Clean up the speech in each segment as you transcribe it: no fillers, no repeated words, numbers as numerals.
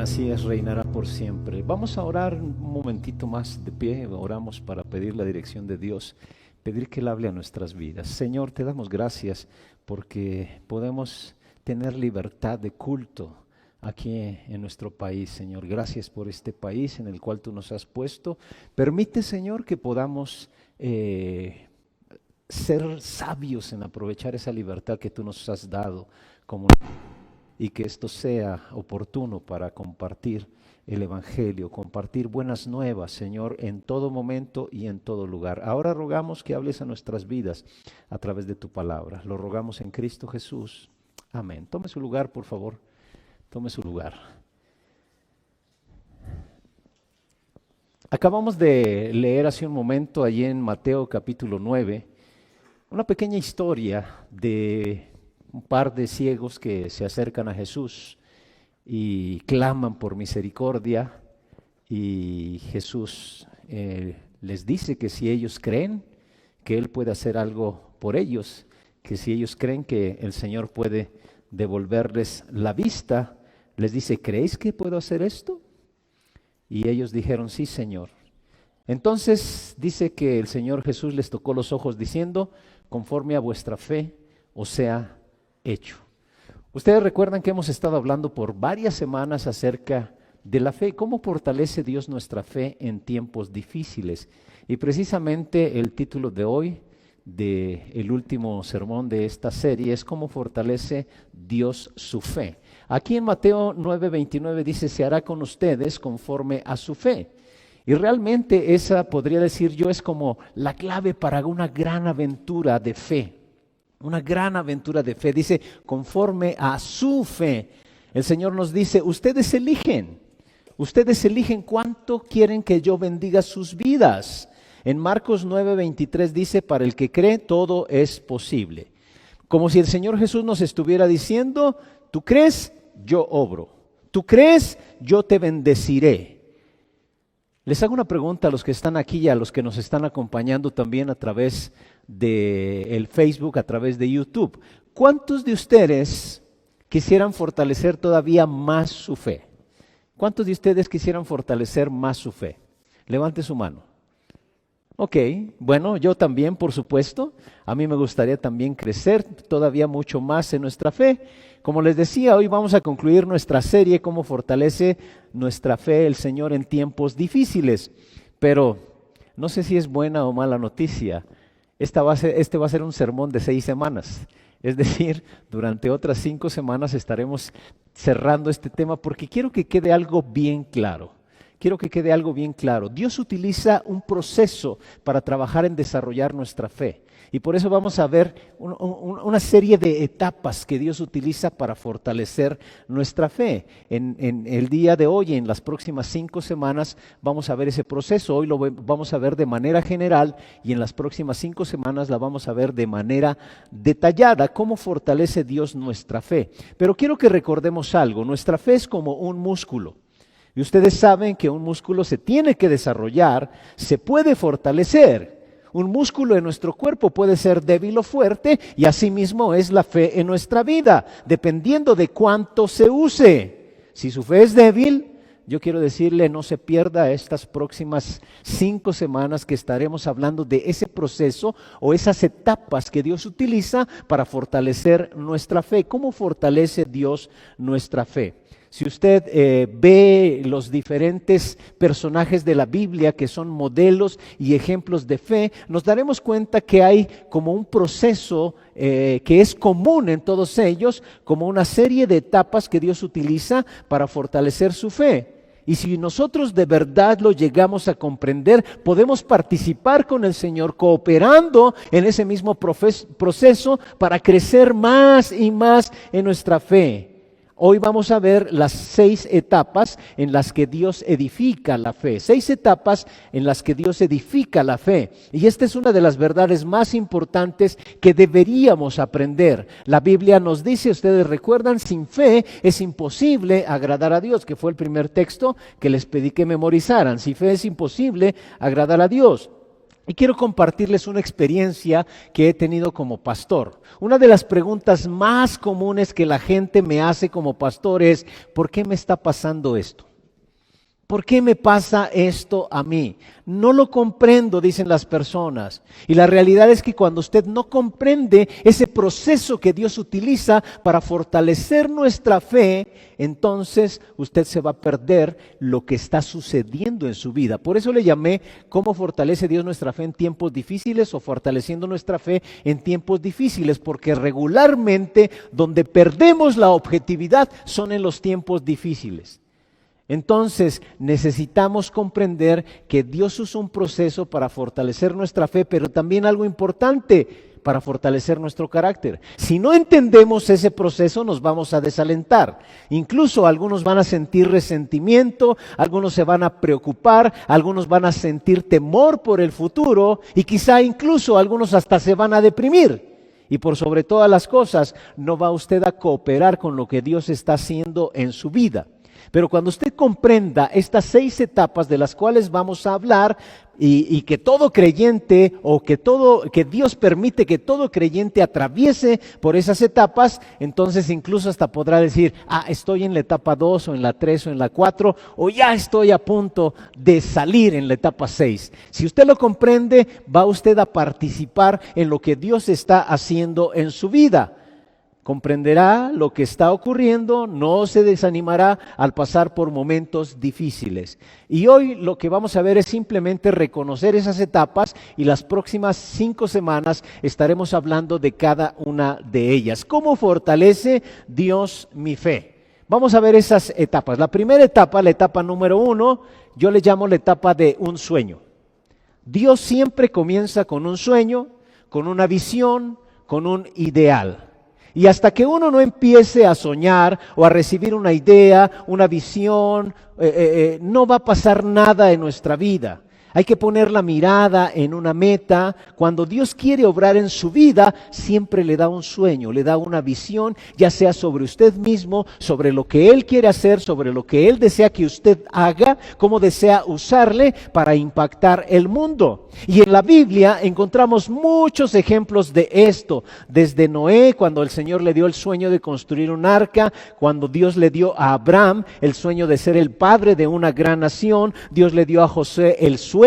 así es, reinará por siempre. Vamos a orar un momentito más de pie, oramos para pedir la dirección de Dios, pedir que Él hable a nuestras vidas. Señor, te damos gracias porque podemos tener libertad de culto aquí en nuestro país, Señor. Gracias por este país en el cual tú nos has puesto. Permite, Señor, que podamos ser sabios en aprovechar esa libertad que tú nos has dado y que esto sea oportuno para compartir el Evangelio, compartir buenas nuevas, Señor, en todo momento y en todo lugar. Ahora rogamos que hables a nuestras vidas a través de tu palabra. Lo rogamos en Cristo Jesús. Amén. Tome su lugar, por favor. Tome su lugar. Acabamos de leer hace un momento allí en Mateo capítulo 9, una pequeña historia de un par de ciegos que se acercan a Jesús y claman por misericordia, y Jesús les dice que si ellos creen que Él puede hacer algo por ellos, que si ellos creen que el Señor puede devolverles la vista, les dice: ¿creéis que puedo hacer esto? Y ellos dijeron: sí, Señor. Entonces dice que el Señor Jesús les tocó los ojos diciendo: conforme a vuestra fe os sea hecho. Ustedes recuerdan que hemos estado hablando por varias semanas acerca de la fe, cómo fortalece Dios nuestra fe en tiempos difíciles. Y precisamente el título de hoy, del último sermón de esta serie, es cómo fortalece Dios su fe. Aquí en Mateo 9:29 dice: se hará con ustedes conforme a su fe. Y realmente esa, podría decir yo, es como la clave para una gran aventura de fe. Una gran aventura de fe. Dice: conforme a su fe. El Señor nos dice: ustedes eligen cuánto quieren que yo bendiga sus vidas. En Marcos 9:23 dice: para el que cree todo es posible. Como si el Señor Jesús nos estuviera diciendo: tú crees, yo obro. Tú crees, yo te bendeciré. Les hago una pregunta a los que están aquí y a los que nos están acompañando también a través del Facebook, a través de YouTube. ¿Cuántos de ustedes quisieran fortalecer todavía más su fe? ¿Cuántos de ustedes quisieran fortalecer más su fe? Levante su mano. Ok, bueno, yo también, por supuesto. A mí me gustaría también crecer todavía mucho más en nuestra fe. Como les decía, hoy vamos a concluir nuestra serie, cómo fortalece nuestra fe el Señor en tiempos difíciles. Pero no sé si es buena o mala noticia. Este va a ser un sermón de 6 semanas. Es decir, durante otras 5 semanas estaremos cerrando este tema porque quiero que quede algo bien claro. Dios utiliza un proceso para trabajar en desarrollar nuestra fe. Y por eso vamos a ver una serie de etapas que Dios utiliza para fortalecer nuestra fe. En el día de hoy, en las próximas 5 semanas, vamos a ver ese proceso. Hoy lo vamos a ver de manera general y en las próximas 5 semanas la vamos a ver de manera detallada, cómo fortalece Dios nuestra fe. Pero quiero que recordemos algo: nuestra fe es como un músculo. Y ustedes saben que un músculo se tiene que desarrollar, se puede fortalecer. Un músculo en nuestro cuerpo puede ser débil o fuerte, y asimismo es la fe en nuestra vida, dependiendo de cuánto se use. Si su fe es débil, yo quiero decirle, no se pierda estas próximas 5 semanas que estaremos hablando de ese proceso o esas etapas que Dios utiliza para fortalecer nuestra fe. ¿Cómo fortalece Dios nuestra fe? Si usted ve los diferentes personajes de la Biblia que son modelos y ejemplos de fe, nos daremos cuenta que hay como un proceso que es común en todos ellos, como una serie de etapas que Dios utiliza para fortalecer su fe. Y si nosotros de verdad lo llegamos a comprender, podemos participar con el Señor, cooperando en ese mismo proceso para crecer más y más en nuestra fe. Hoy vamos a ver las 6 etapas en las que Dios edifica la fe. 6 etapas en las que Dios edifica la fe. Y esta es una de las verdades más importantes que deberíamos aprender. La Biblia nos dice, ustedes recuerdan, sin fe es imposible agradar a Dios, que fue el primer texto que les pedí que memorizaran. Sin fe es imposible agradar a Dios. Y quiero compartirles una experiencia que he tenido como pastor. Una de las preguntas más comunes que la gente me hace como pastor es, ¿por qué me está pasando esto? ¿Por qué me pasa esto a mí? No lo comprendo, dicen las personas. Y la realidad es que cuando usted no comprende ese proceso que Dios utiliza para fortalecer nuestra fe, entonces usted se va a perder lo que está sucediendo en su vida. Por eso le llamé ¿cómo fortalece Dios nuestra fe en tiempos difíciles? O fortaleciendo nuestra fe en tiempos difíciles, porque regularmente donde perdemos la objetividad son en los tiempos difíciles. Entonces necesitamos comprender que Dios usa un proceso para fortalecer nuestra fe, pero también algo importante para fortalecer nuestro carácter. Si no entendemos ese proceso, nos vamos a desalentar. Incluso algunos van a sentir resentimiento, algunos se van a preocupar, algunos van a sentir temor por el futuro y quizá incluso algunos hasta se van a deprimir. Y por sobre todas las cosas, no va usted a cooperar con lo que Dios está haciendo en su vida. Pero cuando usted comprenda estas 6 etapas de las cuales vamos a hablar y que todo creyente que Dios permite que todo creyente atraviese por esas etapas, entonces incluso hasta podrá decir, estoy en la etapa 2 o en la 3 o en la 4 o ya estoy a punto de salir en la etapa 6. Si usted lo comprende, va usted a participar en lo que Dios está haciendo en su vida. Comprenderá lo que está ocurriendo, no se desanimará al pasar por momentos difíciles. Y hoy lo que vamos a ver es simplemente reconocer esas etapas y las próximas 5 semanas estaremos hablando de cada una de ellas. ¿Cómo fortalece Dios mi fe? Vamos a ver esas etapas. La primera etapa, la etapa número 1, yo le llamo la etapa de un sueño. Dios siempre comienza con un sueño, con una visión, con un ideal. Y hasta que uno no empiece a soñar o a recibir una idea, una visión, no va a pasar nada en nuestra vida. Hay que poner la mirada en una meta. Cuando Dios quiere obrar en su vida, siempre le da un sueño, le da una visión, ya sea sobre usted mismo, sobre lo que Él quiere hacer, sobre lo que Él desea que usted haga, cómo desea usarle para impactar el mundo. Y en la Biblia encontramos muchos ejemplos de esto. Desde Noé, cuando el Señor le dio el sueño de construir un arca, cuando Dios le dio a Abraham el sueño de ser el padre de una gran nación, Dios le dio a José el sueño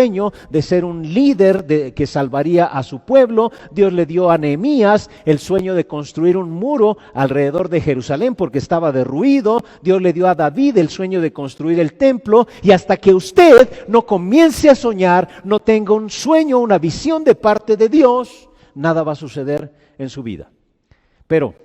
de ser un líder que salvaría a su pueblo. Dios le dio a Nehemías el sueño de construir un muro alrededor de Jerusalén porque estaba derruido. Dios le dio a David el sueño de construir el templo. Y hasta que usted no comience a soñar, no tenga un sueño, una visión de parte de Dios, nada va a suceder en su vida. Pero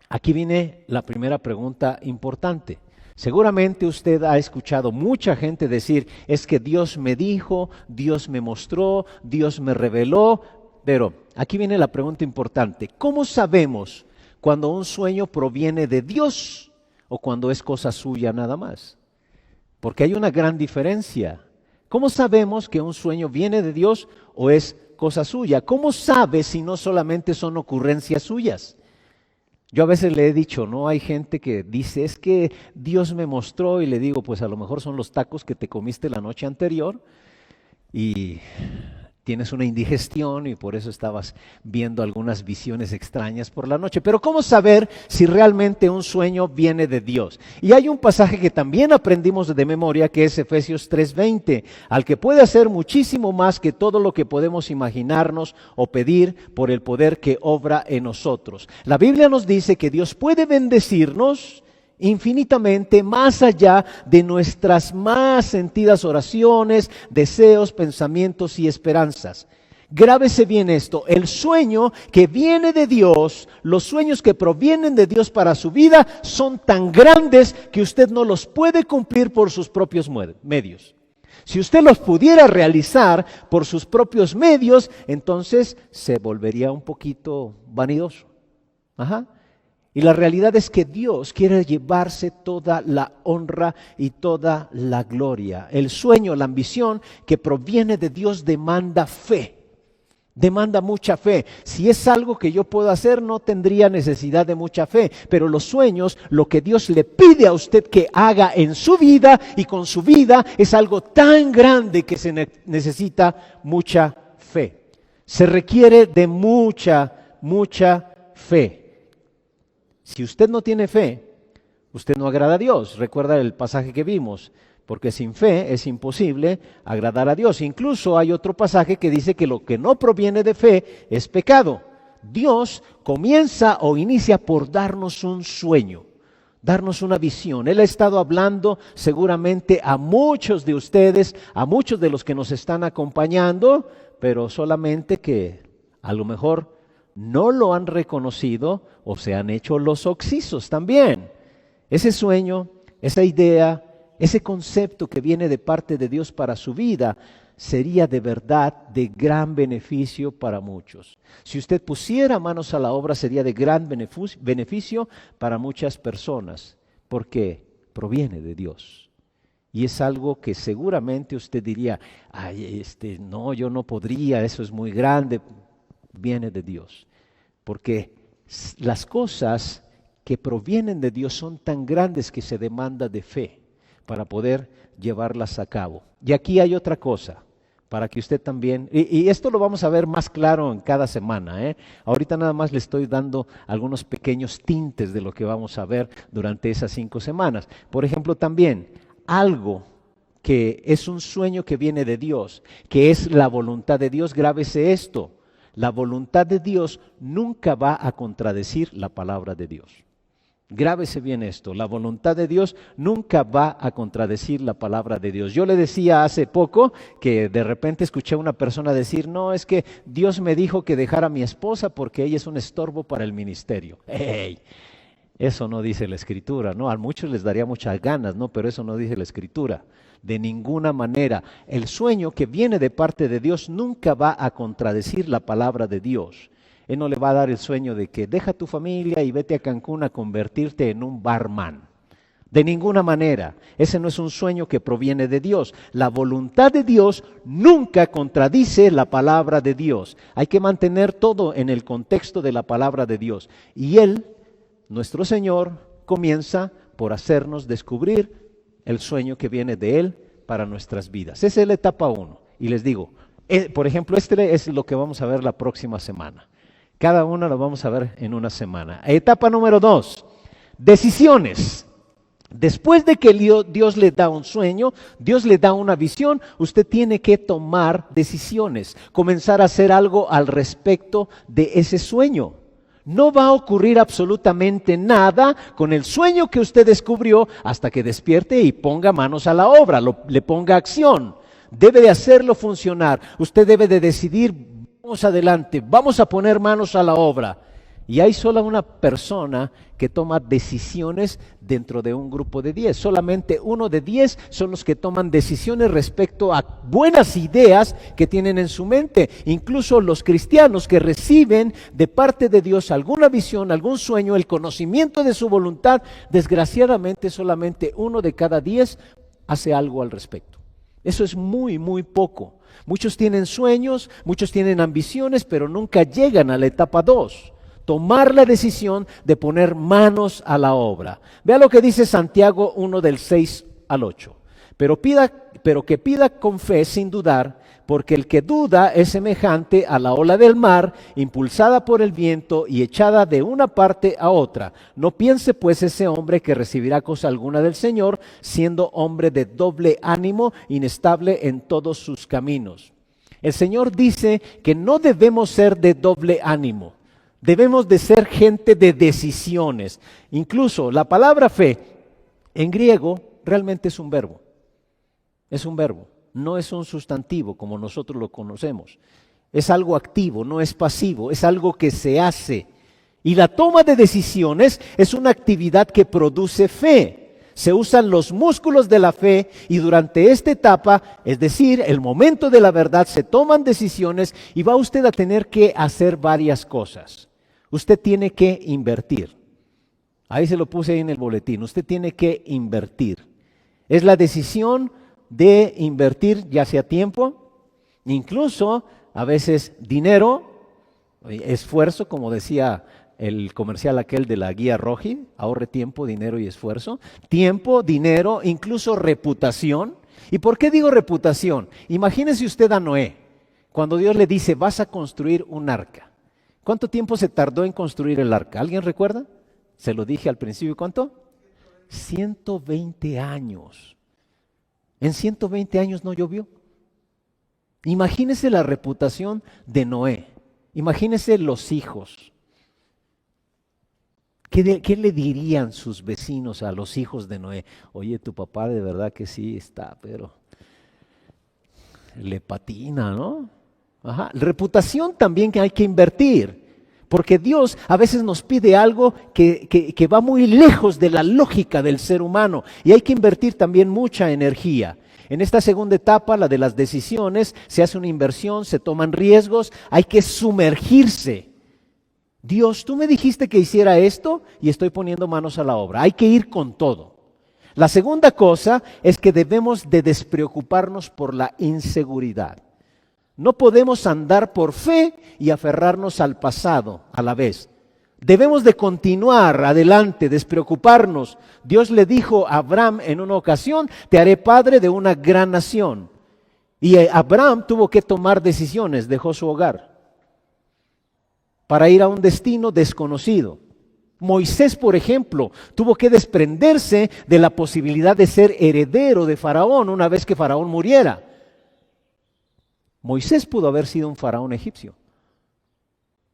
aquí viene la primera pregunta importante. Seguramente usted ha escuchado mucha gente decir, es que Dios me dijo, Dios me mostró, Dios me reveló, pero aquí viene la pregunta importante. ¿Cómo sabemos cuando un sueño proviene de Dios o cuando es cosa suya nada más? Porque hay una gran diferencia. ¿Cómo sabemos que un sueño viene de Dios o es cosa suya? ¿Cómo sabe si no solamente son ocurrencias suyas? Yo a veces le he dicho, ¿no? Hay gente que dice, es que Dios me mostró, y le digo, pues a lo mejor son los tacos que te comiste la noche anterior y tienes una indigestión y por eso estabas viendo algunas visiones extrañas por la noche. Pero ¿cómo saber si realmente un sueño viene de Dios? Y hay un pasaje que también aprendimos de memoria, que es Efesios 3:20, al que puede hacer muchísimo más que todo lo que podemos imaginarnos o pedir por el poder que obra en nosotros. La Biblia nos dice que Dios puede bendecirnos infinitamente más allá de nuestras más sentidas oraciones, deseos, pensamientos y esperanzas. Grábese bien esto, el sueño que viene de Dios, los sueños que provienen de Dios para su vida son tan grandes que usted no los puede cumplir por sus propios medios. Si usted los pudiera realizar por sus propios medios, entonces se volvería un poquito vanidoso. Y la realidad es que Dios quiere llevarse toda la honra y toda la gloria. El sueño, la ambición que proviene de Dios demanda fe. Demanda mucha fe. Si es algo que yo puedo hacer, no tendría necesidad de mucha fe. Pero los sueños, lo que Dios le pide a usted que haga en su vida y con su vida, es algo tan grande que se necesita mucha fe. Se requiere de mucha, mucha fe. Si usted no tiene fe, usted no agrada a Dios. Recuerda el pasaje que vimos, porque sin fe es imposible agradar a Dios. Incluso hay otro pasaje que dice que lo que no proviene de fe es pecado. Dios comienza o inicia por darnos un sueño, darnos una visión. Él ha estado hablando seguramente a muchos de ustedes, a muchos de los que nos están acompañando, pero solamente que a lo mejor no lo han reconocido o se han hecho los oxisos también. Ese sueño, esa idea, ese concepto que viene de parte de Dios para su vida sería de verdad de gran beneficio para muchos. Si usted pusiera manos a la obra, sería de gran beneficio para muchas personas, porque proviene de Dios. Y es algo que seguramente usted diría, ay, no, yo no podría, eso es muy grande. Viene de Dios, porque las cosas que provienen de Dios son tan grandes que se demanda de fe para poder llevarlas a cabo. Y aquí hay otra cosa, para que usted también, y esto lo vamos a ver más claro en cada semana, Ahorita nada más le estoy dando algunos pequeños tintes de lo que vamos a ver durante esas 5 semanas. Por ejemplo, también algo que es un sueño que viene de Dios, que es la voluntad de Dios. Grábese esto: la voluntad de Dios nunca va a contradecir la palabra de Dios. Grábese bien esto: la voluntad de Dios nunca va a contradecir la palabra de Dios. Yo le decía hace poco que de repente escuché a una persona decir, no, es que Dios me dijo que dejara a mi esposa porque ella es un estorbo para el ministerio. ¡Ey! Eso no dice la Escritura, ¿no? A muchos les daría muchas ganas, ¿no? Pero eso no dice la Escritura. De ninguna manera. El sueño que viene de parte de Dios nunca va a contradecir la palabra de Dios. Él no le va a dar el sueño de que deja tu familia y vete a Cancún a convertirte en un barman. De ninguna manera. Ese no es un sueño que proviene de Dios. La voluntad de Dios nunca contradice la palabra de Dios. Hay que mantener todo en el contexto de la palabra de Dios. Y Él, nuestro Señor, comienza por hacernos descubrir el sueño que viene de Él para nuestras vidas. Esa es la etapa 1. Y les digo, por ejemplo, este es lo que vamos a ver la próxima semana. Cada una lo vamos a ver en una semana. Etapa número 2, decisiones. Después de que Dios le da un sueño, Dios le da una visión, usted tiene que tomar decisiones, comenzar a hacer algo al respecto de ese sueño. No va a ocurrir absolutamente nada con el sueño que usted descubrió hasta que despierte y ponga manos a la obra, le ponga acción. Debe de hacerlo funcionar. Usted debe de decidir, vamos adelante, vamos a poner manos a la obra. Y hay solo una persona que toma decisiones dentro de un grupo de 10. Solamente 1 de 10 son los que toman decisiones respecto a buenas ideas que tienen en su mente. Incluso los cristianos que reciben de parte de Dios alguna visión, algún sueño, el conocimiento de su voluntad, desgraciadamente solamente 1 de cada 10 hace algo al respecto. Eso es muy, muy poco. Muchos tienen sueños, muchos tienen ambiciones, pero nunca llegan a la etapa 2. Tomar la decisión de poner manos a la obra. Vea lo que dice Santiago 1 del 6 al 8. Pero que pida con fe sin dudar, porque el que duda es semejante a la ola del mar, impulsada por el viento y echada de una parte a otra. No piense pues ese hombre que recibirá cosa alguna del Señor, siendo hombre de doble ánimo, inestable en todos sus caminos. El Señor dice que no debemos ser de doble ánimo. Debemos de ser gente de decisiones. Incluso la palabra fe en griego realmente es un verbo. Es un verbo, no es un sustantivo como nosotros lo conocemos. Es algo activo, no es pasivo, es algo que se hace. Y la toma de decisiones es una actividad que produce fe. Se usan los músculos de la fe y durante esta etapa, es decir, el momento de la verdad, se toman decisiones y va usted a tener que hacer varias cosas. Usted tiene que invertir. Ahí se lo puse ahí en el boletín. Usted tiene que invertir. Es la decisión de invertir ya sea tiempo, incluso a veces dinero, esfuerzo, como decía el comercial aquel de la guía Roji, ahorre tiempo, dinero y esfuerzo. Tiempo, dinero, incluso reputación. ¿Y por qué digo reputación? Imagínese usted a Noé. Cuando Dios le dice, vas a construir un arca. ¿Cuánto tiempo se tardó en construir el arca? ¿Alguien recuerda? Se lo dije al principio, ¿cuánto? 120 años. En 120 años no llovió. Imagínese la reputación de Noé. Imagínese los hijos. ¿Qué le dirían sus vecinos a los hijos de Noé? Oye, tu papá de verdad que sí está, pero le patina, ¿no? Ajá. Reputación también que hay que invertir. Porque Dios a veces nos pide algo que va muy lejos de la lógica del ser humano y hay que invertir también mucha energía. En esta segunda etapa, la de las decisiones, se hace una inversión, se toman riesgos, hay que sumergirse. Dios, tú me dijiste que hiciera esto y estoy poniendo manos a la obra. Hay que ir con todo. La segunda cosa es que debemos de despreocuparnos por la inseguridad. No podemos andar por fe y aferrarnos al pasado a la vez. Debemos de continuar adelante, despreocuparnos. Dios le dijo a Abraham en una ocasión, te haré padre de una gran nación. Y Abraham tuvo que tomar decisiones, dejó su hogar para ir a un destino desconocido. Moisés, por ejemplo, tuvo que desprenderse de la posibilidad de ser heredero de Faraón una vez que Faraón muriera. Moisés pudo haber sido un faraón egipcio.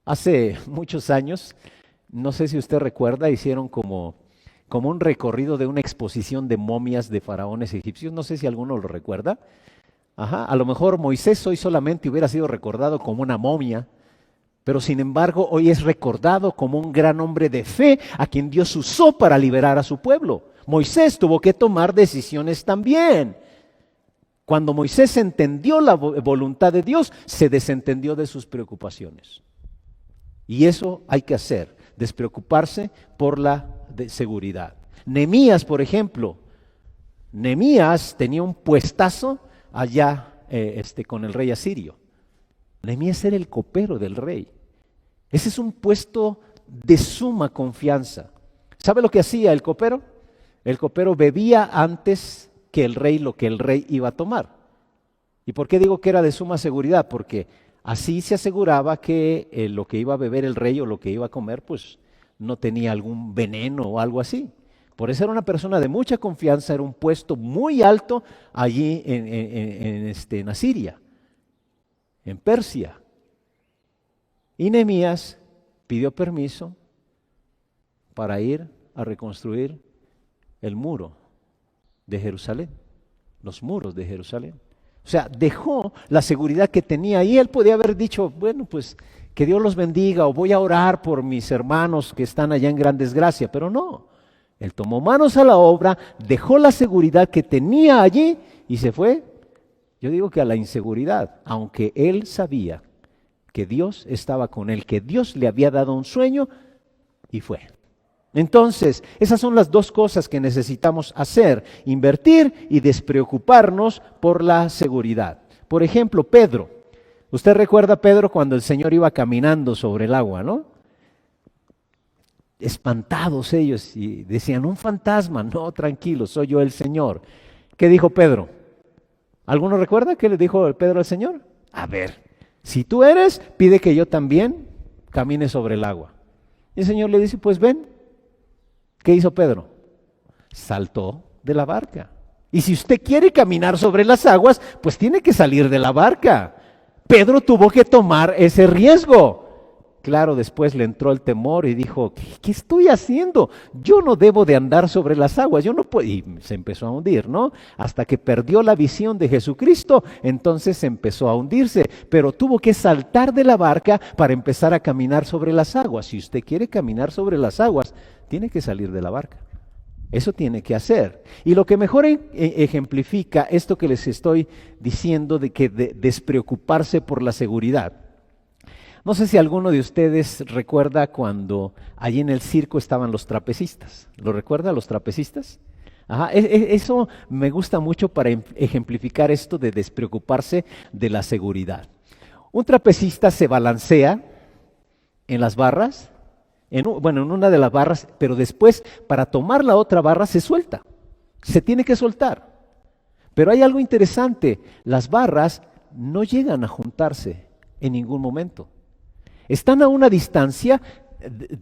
Hace muchos años, no sé si usted recuerda, hicieron como un recorrido de una exposición de momias de faraones egipcios. No sé si alguno lo recuerda. Ajá, a lo mejor Moisés hoy solamente hubiera sido recordado como una momia, pero sin embargo hoy es recordado como un gran hombre de fe a quien Dios usó para liberar a su pueblo. Moisés tuvo que tomar decisiones también. Cuando Moisés entendió la voluntad de Dios, se desentendió de sus preocupaciones. Y eso hay que hacer, despreocuparse por la seguridad. Nehemías, por ejemplo, Nehemías tenía un puestazo allá con el rey asirio. Nehemías era el copero del rey. Ese es un puesto de suma confianza. ¿Sabe lo que hacía el copero? El copero bebía antes que el rey lo que el rey iba a tomar. ¿Y por qué digo que era de suma seguridad? Porque así se aseguraba que lo que iba a beber el rey o lo que iba a comer, pues no tenía algún veneno o algo así. Por eso era una persona de mucha confianza, era un puesto muy alto allí en Asiria, en Persia. Y Nehemías pidió permiso para ir a reconstruir el muro de Jerusalén, los muros de Jerusalén. O sea, dejó la seguridad que tenía y él podía haber dicho, bueno, pues que Dios los bendiga o voy a orar por mis hermanos que están allá en gran desgracia, pero no. Él tomó manos a la obra, dejó la seguridad que tenía allí y se fue, yo digo que a la inseguridad, aunque él sabía que Dios estaba con él, que Dios le había dado un sueño y fue. Entonces, esas son las dos cosas que necesitamos hacer, invertir y despreocuparnos por la seguridad. Por ejemplo, Pedro. Usted recuerda a Pedro cuando el Señor iba caminando sobre el agua, ¿no? Espantados ellos y decían, un fantasma. No, tranquilo, soy yo el Señor. ¿Qué dijo Pedro? ¿Alguno recuerda qué le dijo Pedro al Señor? A ver, si tú eres, pide que yo también camine sobre el agua. Y el Señor le dice, pues ven. ¿Qué hizo Pedro? Saltó de la barca. Y si usted quiere caminar sobre las aguas, pues tiene que salir de la barca. Pedro tuvo que tomar ese riesgo. Claro, después le entró el temor y dijo, ¿qué estoy haciendo? Yo no debo de andar sobre las aguas, yo no puedo. Y se empezó a hundir, ¿no? Hasta que perdió la visión de Jesucristo, entonces empezó a hundirse. Pero tuvo que saltar de la barca para empezar a caminar sobre las aguas. Si usted quiere caminar sobre las aguas, tiene que salir de la barca. Eso tiene que hacer. Y lo que mejor ejemplifica esto que les estoy diciendo de que despreocuparse por la seguridad. No sé si alguno de ustedes recuerda cuando allí en el circo estaban los trapecistas. ¿Lo recuerda, los trapecistas? Ajá, eso me gusta mucho para ejemplificar esto de despreocuparse de la seguridad. Un trapecista se balancea en las barras, en una de las barras, pero después para tomar la otra barra se suelta. Se tiene que soltar. Pero hay algo interesante, las barras no llegan a juntarse en ningún momento. Están a una distancia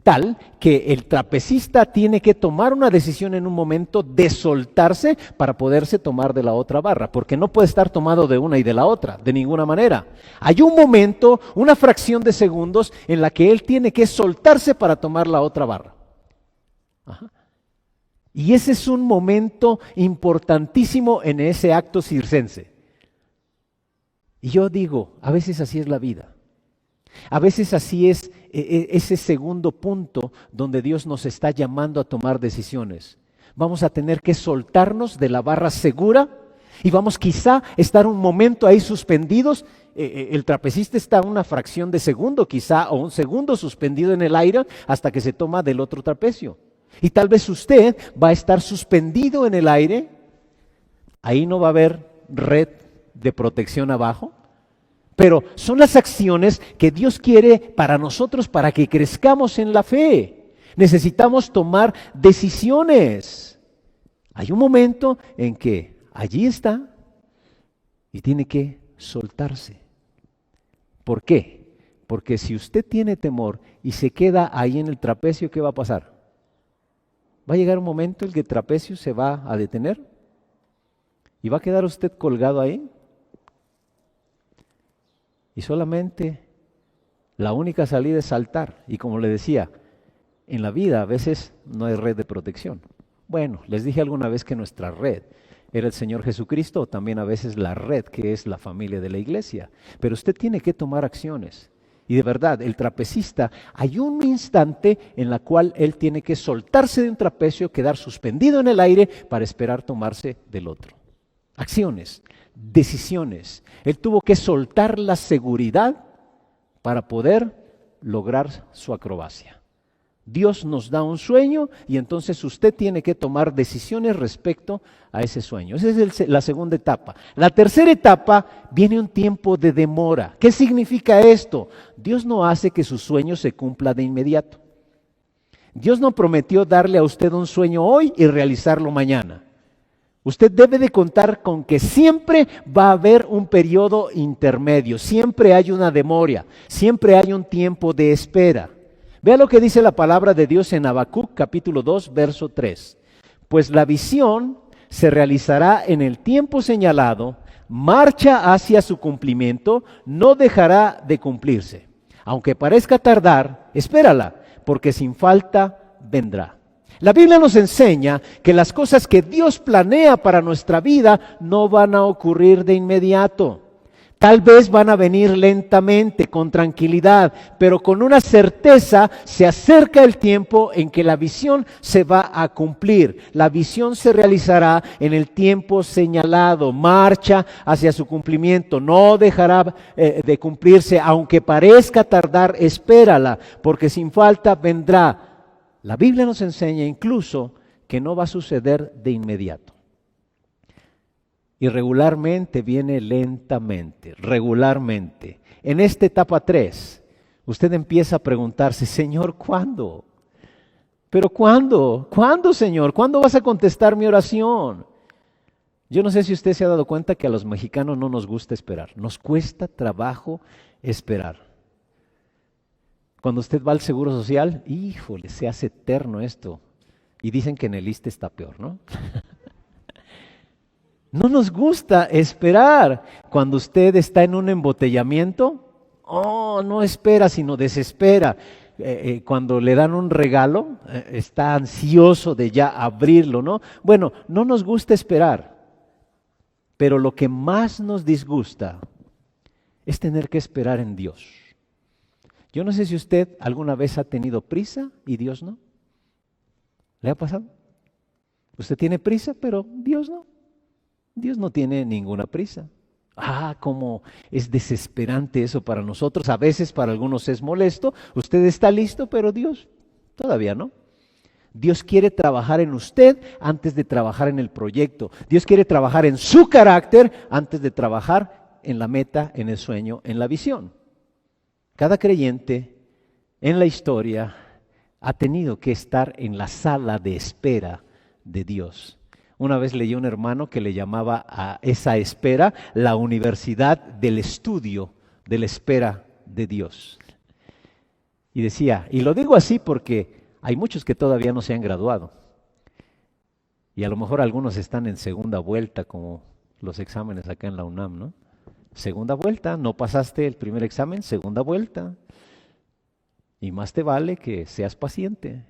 tal que el trapecista tiene que tomar una decisión en un momento de soltarse para poderse tomar de la otra barra, porque no puede estar tomado de una y de la otra, de ninguna manera. Hay un momento, una fracción de segundos en la que él tiene que soltarse para tomar la otra barra. Ajá. Y ese es un momento importantísimo en ese acto circense. Y yo digo, a veces así es la vida. A veces así es ese segundo punto donde Dios nos está llamando a tomar decisiones. Vamos a tener que soltarnos de la barra segura y vamos quizá estar un momento ahí suspendidos. El trapecista está una fracción de segundo quizá, o un segundo suspendido en el aire hasta que se toma del otro trapecio. Y tal vez usted va a estar suspendido en el aire. Ahí no va a haber red de protección abajo. Pero son las acciones que Dios quiere para nosotros para que crezcamos en la fe. Necesitamos tomar decisiones. Hay un momento en que allí está y tiene que soltarse. ¿Por qué? Porque si usted tiene temor y se queda ahí en el trapecio, ¿qué va a pasar? Va a llegar un momento en que el trapecio se va a detener y va a quedar usted colgado ahí. Y solamente la única salida es saltar. Y como le decía, en la vida a veces no hay red de protección. Bueno, les dije alguna vez que nuestra red era el Señor Jesucristo, o también a veces la red que es la familia de la iglesia. Pero usted tiene que tomar acciones. Y de verdad, el trapecista, hay un instante en la cual él tiene que soltarse de un trapecio, quedar suspendido en el aire para esperar tomarse del otro. Acciones, decisiones. Él tuvo que soltar la seguridad para poder lograr su acrobacia. Dios nos da un sueño y entonces usted tiene que tomar decisiones respecto a ese sueño. Esa es la segunda etapa. La tercera etapa viene un tiempo de demora. ¿Qué significa esto? Dios no hace que su sueño se cumpla de inmediato. Dios no prometió darle a usted un sueño hoy y realizarlo mañana. Usted debe de contar con que siempre va a haber un periodo intermedio, siempre hay una demora, siempre hay un tiempo de espera. Vea lo que dice la palabra de Dios en Habacuc capítulo 2, verso 3. Pues la visión se realizará en el tiempo señalado, marcha hacia su cumplimiento, no dejará de cumplirse. Aunque parezca tardar, espérala, porque sin falta vendrá. La Biblia nos enseña que las cosas que Dios planea para nuestra vida no van a ocurrir de inmediato. Tal vez van a venir lentamente, con tranquilidad, pero con una certeza se acerca el tiempo en que la visión se va a cumplir. La visión se realizará en el tiempo señalado, marcha hacia su cumplimiento, no dejará de cumplirse, aunque parezca tardar, espérala, porque sin falta vendrá. La Biblia nos enseña incluso que no va a suceder de inmediato. Y regularmente viene lentamente, regularmente. En esta etapa 3, usted empieza a preguntarse, Señor, ¿cuándo? ¿Pero cuándo? ¿Cuándo, Señor? ¿Cuándo vas a contestar mi oración? Yo no sé si usted se ha dado cuenta que a los mexicanos no nos gusta esperar. Nos cuesta trabajo esperar. Cuando usted va al Seguro Social, híjole, se hace eterno esto. Y dicen que en el ISSSTE está peor, ¿no? No nos gusta esperar. Cuando usted está en un embotellamiento, no espera, sino desespera. Cuando le dan un regalo, está ansioso de ya abrirlo, ¿no? Bueno, no nos gusta esperar. Pero lo que más nos disgusta es tener que esperar en Dios. Yo no sé si usted alguna vez ha tenido prisa y Dios no. ¿Le ha pasado? Usted tiene prisa, pero Dios no. Dios no tiene ninguna prisa. Cómo es desesperante eso para nosotros. A veces para algunos es molesto. Usted está listo, pero Dios todavía no. Dios quiere trabajar en usted antes de trabajar en el proyecto. Dios quiere trabajar en su carácter antes de trabajar en la meta, en el sueño, en la visión. Cada creyente en la historia ha tenido que estar en la sala de espera de Dios. Una vez leí a un hermano que le llamaba a esa espera la universidad del estudio de la espera de Dios. Y decía, y lo digo así porque hay muchos que todavía no se han graduado. Y a lo mejor algunos están en segunda vuelta, como los exámenes acá en la UNAM, ¿no? Segunda vuelta, no pasaste el primer examen, segunda vuelta. Y más te vale que seas paciente.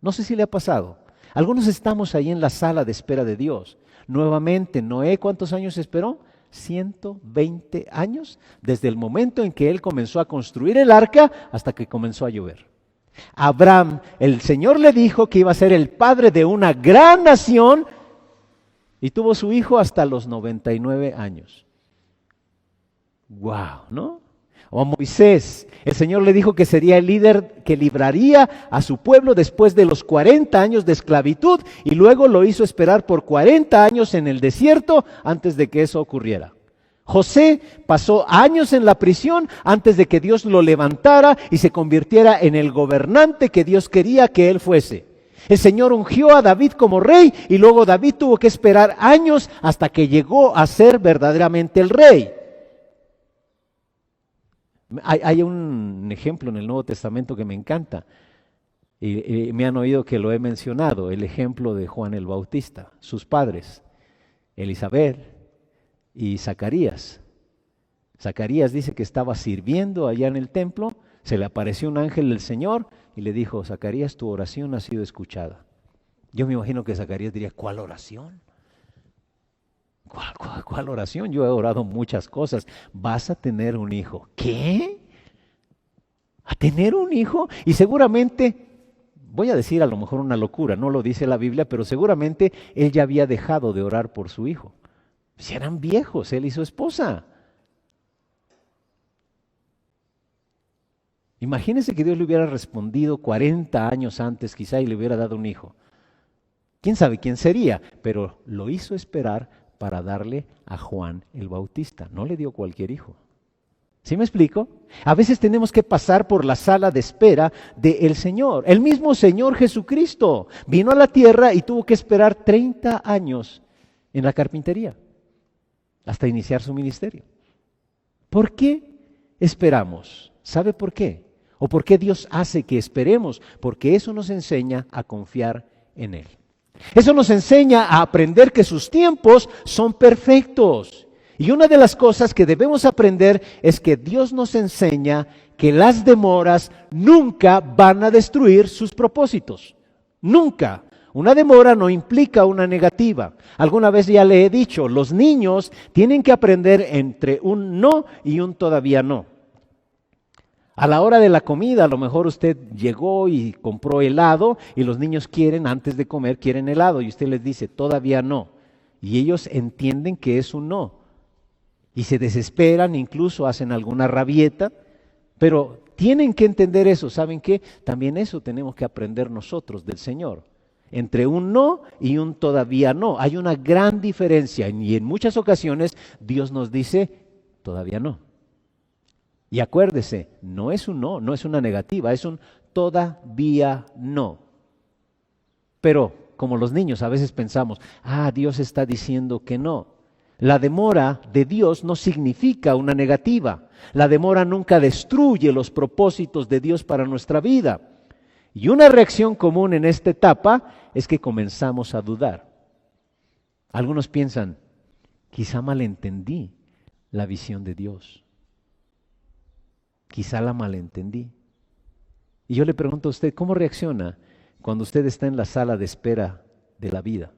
No sé si le ha pasado. Algunos estamos ahí en la sala de espera de Dios. Nuevamente, Noé, ¿cuántos años esperó? 120 años, desde el momento en que él comenzó a construir el arca hasta que comenzó a llover. Abraham, el Señor le dijo que iba a ser el padre de una gran nación y tuvo su hijo hasta los 99 años. ¡Wow! ¿No? O a Moisés, el Señor le dijo que sería el líder que libraría a su pueblo después de los 40 años de esclavitud y luego lo hizo esperar por 40 años en el desierto antes de que eso ocurriera. José pasó años en la prisión antes de que Dios lo levantara y se convirtiera en el gobernante que Dios quería que él fuese. El Señor ungió a David como rey y luego David tuvo que esperar años hasta que llegó a ser verdaderamente el rey. Hay un ejemplo en el Nuevo Testamento que me encanta y me han oído que lo he mencionado, el ejemplo de Juan el Bautista, sus padres, Elizabeth y Zacarías. Zacarías dice que estaba sirviendo allá en el templo, se le apareció un ángel del Señor y le dijo, Zacarías, tu oración ha sido escuchada. Yo me imagino que Zacarías diría, ¿cuál oración? ¿Cuál oración? Yo he orado muchas cosas. Vas a tener un hijo. ¿Qué? ¿A tener un hijo? Y seguramente, voy a decir a lo mejor una locura, no lo dice la Biblia, pero seguramente él ya había dejado de orar por su hijo. Si eran viejos, él y su esposa. Imagínense que Dios le hubiera respondido 40 años antes quizá y le hubiera dado un hijo. ¿Quién sabe quién sería? Pero lo hizo esperar para darle a Juan el Bautista. No le dio cualquier hijo. ¿Sí me explico? A veces tenemos que pasar por la sala de espera del Señor. El mismo Señor Jesucristo vino a la tierra y tuvo que esperar 30 años en la carpintería hasta iniciar su ministerio. ¿Por qué esperamos? ¿Sabe por qué? ¿O por qué Dios hace que esperemos? Porque eso nos enseña a confiar en Él. Eso nos enseña a aprender que sus tiempos son perfectos. Y una de las cosas que debemos aprender es que Dios nos enseña que las demoras nunca van a destruir sus propósitos. Nunca. Una demora no implica una negativa. Alguna vez ya le he dicho, los niños tienen que aprender entre un no y un todavía no. A la hora de la comida, a lo mejor usted llegó y compró helado y los niños quieren, antes de comer, quieren helado y usted les dice, todavía no. Y ellos entienden que es un no. Y se desesperan, incluso hacen alguna rabieta, pero tienen que entender eso. ¿Saben qué? También eso tenemos que aprender nosotros del Señor. Entre un no y un todavía no. Hay una gran diferencia y en muchas ocasiones Dios nos dice, todavía no. Y acuérdese, no es un no, no es una negativa, es un todavía no. Pero como los niños a veces pensamos, Dios está diciendo que no. La demora de Dios no significa una negativa. La demora nunca destruye los propósitos de Dios para nuestra vida. Y una reacción común en esta etapa es que comenzamos a dudar. Algunos piensan, quizá malentendí la visión de Dios. Quizá la malentendí. Y yo le pregunto a usted, ¿cómo reacciona cuando usted está en la sala de espera de la vida?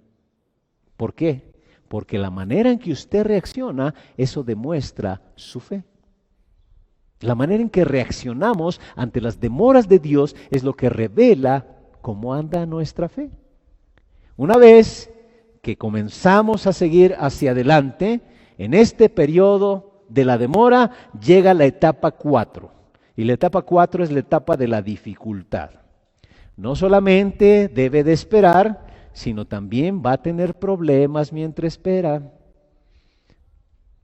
¿Por qué? Porque la manera en que usted reacciona, eso demuestra su fe. La manera en que reaccionamos ante las demoras de Dios es lo que revela cómo anda nuestra fe. Una vez que comenzamos a seguir hacia adelante, en este periodo de la demora llega la etapa 4. Y la etapa 4 es la etapa de la dificultad. No solamente debe de esperar, sino también va a tener problemas mientras espera.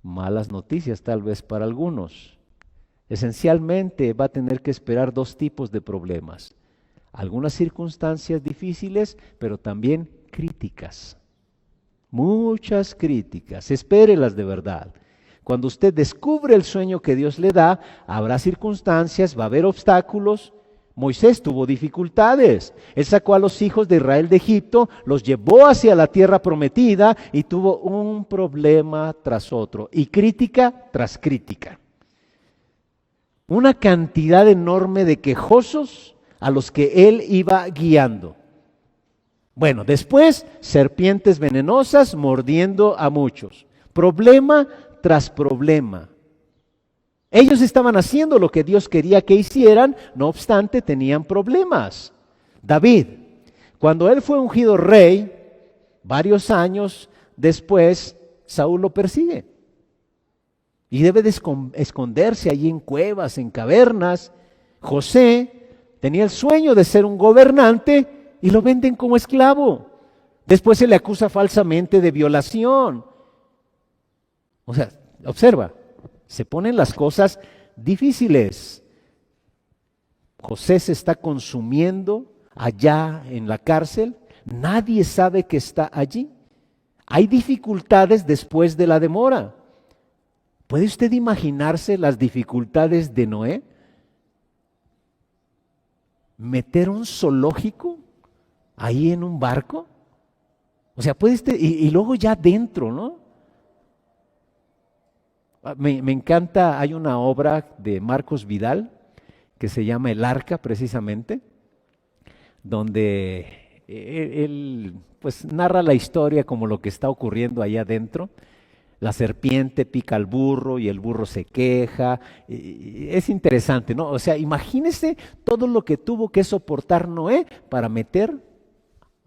Malas noticias tal vez para algunos. Esencialmente va a tener que esperar dos tipos de problemas. Algunas circunstancias difíciles, pero también críticas. muchas críticas, espérelas de verdad. Cuando usted descubre el sueño que Dios le da, habrá circunstancias, va a haber obstáculos. Moisés tuvo dificultades. Él sacó a los hijos de Israel de Egipto, los llevó hacia la tierra prometida y tuvo un problema tras otro y crítica tras crítica. Una cantidad enorme de quejosos a los que él iba guiando. Bueno, después serpientes venenosas mordiendo a muchos. Problema tras problema. Ellos estaban haciendo lo que Dios quería que hicieran, no obstante tenían problemas. David, cuando él fue ungido rey, varios años después, Saúl lo persigue. Y debe de esconderse allí en cuevas, en cavernas. José tenía el sueño de ser un gobernante y lo venden como esclavo. Después se le acusa falsamente de violación. O sea, observa, se ponen las cosas difíciles. José se está consumiendo allá en la cárcel. Nadie sabe que está allí. Hay dificultades después de la demora. ¿Puede usted imaginarse las dificultades de Noé? ¿Meter un zoológico ahí en un barco? O sea, puede usted, y luego ya dentro, ¿no? Me encanta, hay una obra de Marcos Vidal que se llama El Arca, precisamente, donde él pues narra la historia como lo que está ocurriendo allá adentro. La serpiente pica al burro y el burro se queja. Es interesante, ¿no? O sea, imagínese todo lo que tuvo que soportar Noé para meter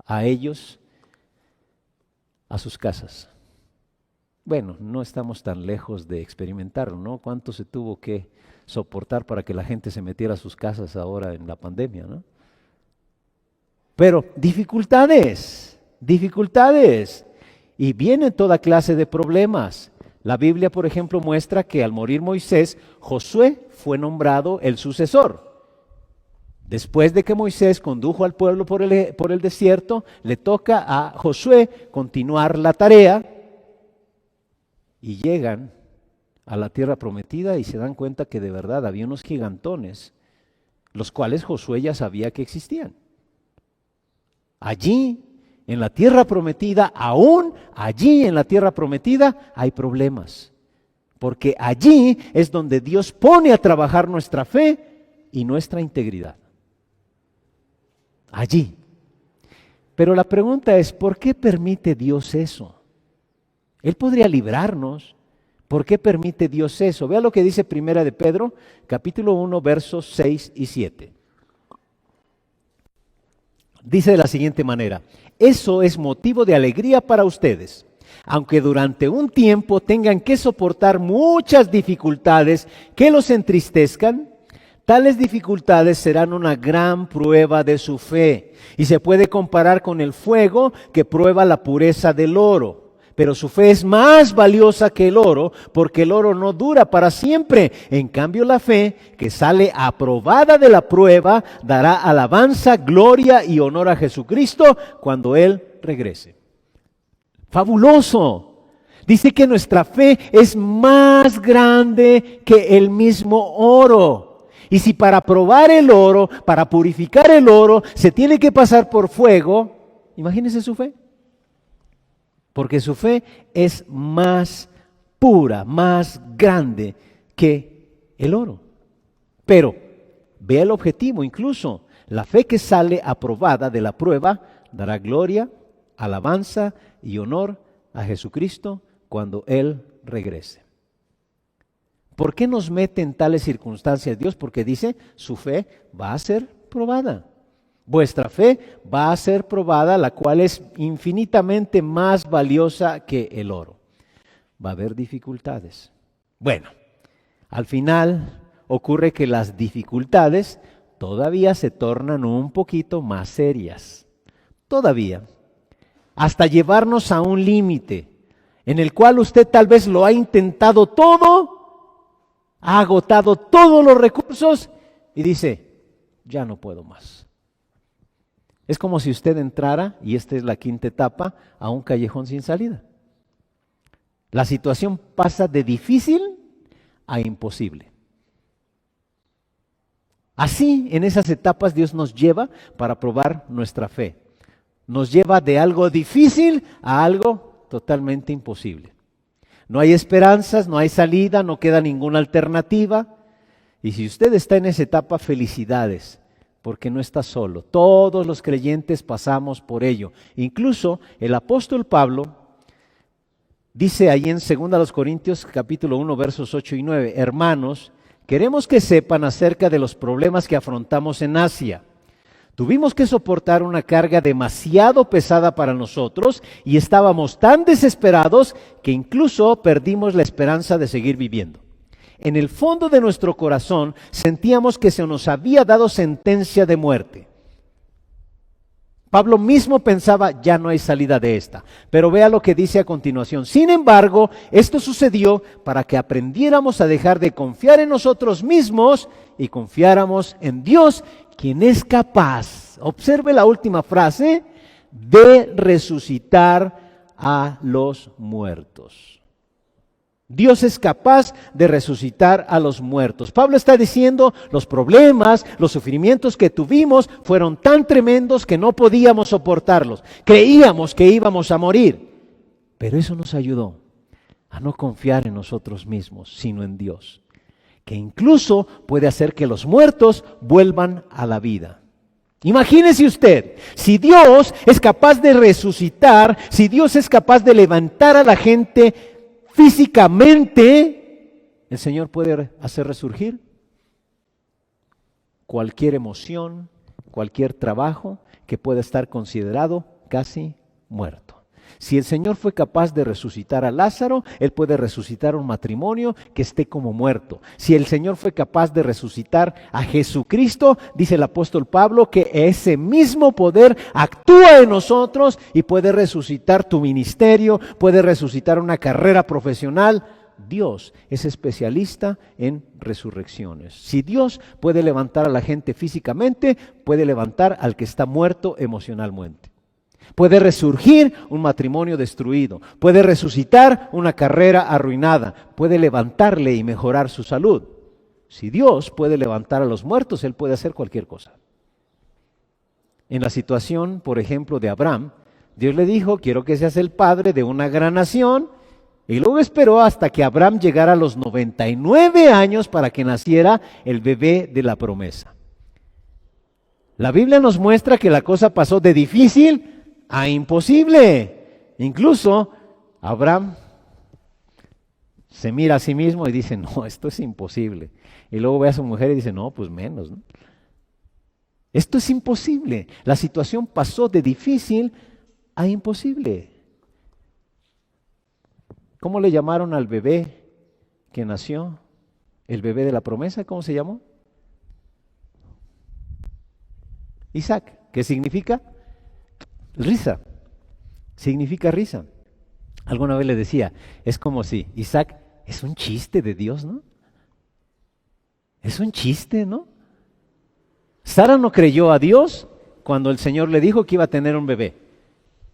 a ellos a sus casas. Bueno, no estamos tan lejos de experimentarlo, ¿no? ¿Cuánto se tuvo que soportar para que la gente se metiera a sus casas ahora en la pandemia, ¿no? Pero dificultades. Y viene toda clase de problemas. La Biblia, por ejemplo, muestra que al morir Moisés, Josué fue nombrado el sucesor. Después de que Moisés condujo al pueblo por el desierto, le toca a Josué continuar la tarea. Y llegan a la tierra prometida y se dan cuenta que de verdad había unos gigantones, los cuales Josué ya sabía que existían. Allí, en la tierra prometida, aún allí en la tierra prometida, hay problemas. Porque allí es donde Dios pone a trabajar nuestra fe y nuestra integridad. Allí. Pero la pregunta es, ¿por qué permite Dios eso? Él podría librarnos. ¿Por qué permite Dios eso? Vea lo que dice Primera de Pedro, capítulo 1, versos 6 y 7. Dice de la siguiente manera: eso es motivo de alegría para ustedes, aunque durante un tiempo tengan que soportar muchas dificultades que los entristezcan. Tales dificultades serán una gran prueba de su fe y se puede comparar con el fuego que prueba la pureza del oro. Pero su fe es más valiosa que el oro, porque el oro no dura para siempre. En cambio, la fe que sale aprobada de la prueba dará alabanza, gloria y honor a Jesucristo cuando Él regrese. ¡Fabuloso! Dice que nuestra fe es más grande que el mismo oro. Y si para probar el oro, para purificar el oro, se tiene que pasar por fuego, imagínese su fe. Porque su fe es más pura, más grande que el oro. Pero vea el objetivo, incluso la fe que sale aprobada de la prueba dará gloria, alabanza y honor a Jesucristo cuando Él regrese. ¿Por qué nos mete en tales circunstancias Dios? Porque dice, su fe va a ser probada. Vuestra fe va a ser probada, la cual es infinitamente más valiosa que el oro. Va a haber dificultades. Bueno, al final ocurre que las dificultades todavía se tornan un poquito más serias. Todavía. Hasta llevarnos a un límite en el cual usted tal vez lo ha intentado todo, ha agotado todos los recursos y dice, ya no puedo más. Es como si usted entrara, y esta es la quinta etapa, a un callejón sin salida. La situación pasa de difícil a imposible. Así, en esas etapas Dios nos lleva para probar nuestra fe. Nos lleva de algo difícil a algo totalmente imposible. No hay esperanzas, no hay salida, no queda ninguna alternativa. Y si usted está en esa etapa, felicidades, porque no está solo. Todos los creyentes pasamos por ello. Incluso el apóstol Pablo dice ahí en 2 Corintios capítulo 1 versos 8 y 9, hermanos, queremos que sepan acerca de los problemas que afrontamos en Asia. Tuvimos que soportar una carga demasiado pesada para nosotros y estábamos tan desesperados que incluso perdimos la esperanza de seguir viviendo. En el fondo de nuestro corazón sentíamos que se nos había dado sentencia de muerte. Pablo mismo pensaba, ya no hay salida de esta. Pero vea lo que dice a continuación. Sin embargo, esto sucedió para que aprendiéramos a dejar de confiar en nosotros mismos y confiáramos en Dios, quien es capaz, observe la última frase, de resucitar a los muertos. Dios es capaz de resucitar a los muertos. Pablo está diciendo, los problemas, los sufrimientos que tuvimos fueron tan tremendos que no podíamos soportarlos. Creíamos que íbamos a morir, pero eso nos ayudó a no confiar en nosotros mismos, sino en Dios, que incluso puede hacer que los muertos vuelvan a la vida. Imagínese usted, si Dios es capaz de resucitar, si Dios es capaz de levantar a la gente físicamente, el Señor puede hacer resurgir cualquier emoción, cualquier trabajo que pueda estar considerado casi muerto. Si el Señor fue capaz de resucitar a Lázaro, Él puede resucitar un matrimonio que esté como muerto. Si el Señor fue capaz de resucitar a Jesucristo, dice el apóstol Pablo, que ese mismo poder actúa en nosotros y puede resucitar tu ministerio, puede resucitar una carrera profesional. Dios es especialista en resurrecciones. Si Dios puede levantar a la gente físicamente, puede levantar al que está muerto emocionalmente. Puede resurgir un matrimonio destruido, puede resucitar una carrera arruinada, puede levantarle y mejorar su salud. Si Dios puede levantar a los muertos, Él puede hacer cualquier cosa. En la situación, por ejemplo, de Abraham, Dios le dijo, quiero que seas el padre de una gran nación, y luego esperó hasta que Abraham llegara a los 99 años para que naciera el bebé de la promesa. La Biblia nos muestra que la cosa pasó de difícil a imposible. Incluso Abraham se mira a sí mismo y dice, no, esto es imposible. Y luego ve a su mujer y dice, no, pues menos, ¿no? Esto es imposible. La situación pasó de difícil a imposible. ¿Cómo le llamaron al bebé que nació? ¿El bebé de la promesa? ¿Cómo se llamó? Isaac. ¿Qué significa? Risa, significa risa. Alguna vez le decía, es como si Isaac es un chiste de Dios, ¿no? Es un chiste, ¿no? Sara no creyó a Dios cuando el Señor le dijo que iba a tener un bebé.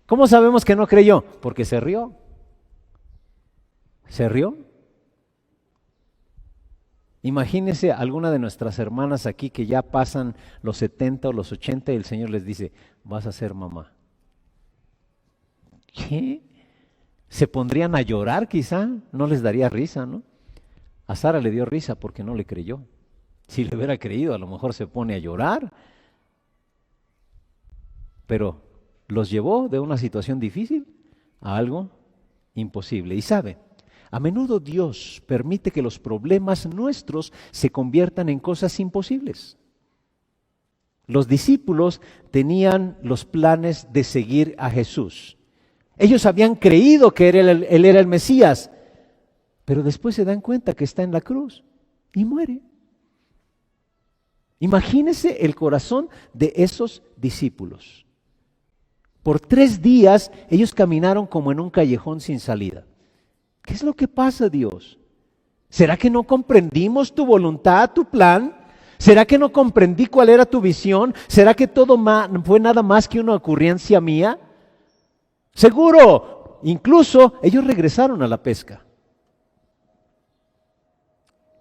¿Cómo sabemos que no creyó? Porque se rió. ¿Se rió? Imagínese alguna de nuestras hermanas aquí que ya pasan los 70 o los 80 y el Señor les dice, vas a ser mamá. ¿Qué? ¿Se pondrían a llorar quizá? No les daría risa, ¿no? A Sara le dio risa porque no le creyó. Si le hubiera creído, a lo mejor se pone a llorar. Pero los llevó de una situación difícil a algo imposible. Y sabe, a menudo Dios permite que los problemas nuestros se conviertan en cosas imposibles. Los discípulos tenían los planes de seguir a Jesús. Ellos habían creído que Él era el Mesías, pero después se dan cuenta que está en la cruz y muere. Imagínese el corazón de esos discípulos. Por 3 días ellos caminaron como en un callejón sin salida. ¿Qué es lo que pasa, Dios? ¿Será que no comprendimos tu voluntad, tu plan? ¿Será que no comprendí cuál era tu visión? ¿Será que todo fue nada más que una ocurrencia mía? Seguro, incluso ellos regresaron a la pesca.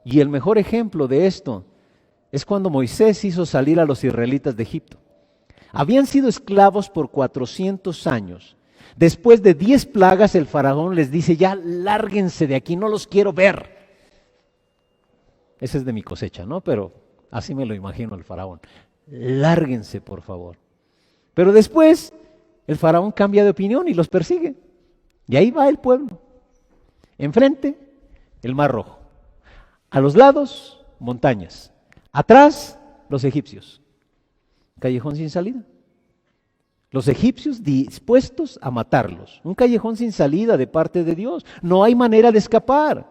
Y el mejor ejemplo de esto es cuando Moisés hizo salir a los israelitas de Egipto. Habían sido esclavos por 400 años. Después de 10 plagas, el faraón les dice: ya lárguense de aquí, no los quiero ver. Ese es de mi cosecha, ¿no? Pero así me lo imagino el faraón. Lárguense, por favor. Pero después el faraón cambia de opinión y los persigue. Y ahí va el pueblo. Enfrente, el Mar Rojo. A los lados, montañas. Atrás, los egipcios. Callejón sin salida. Los egipcios dispuestos a matarlos. Un callejón sin salida de parte de Dios. No hay manera de escapar.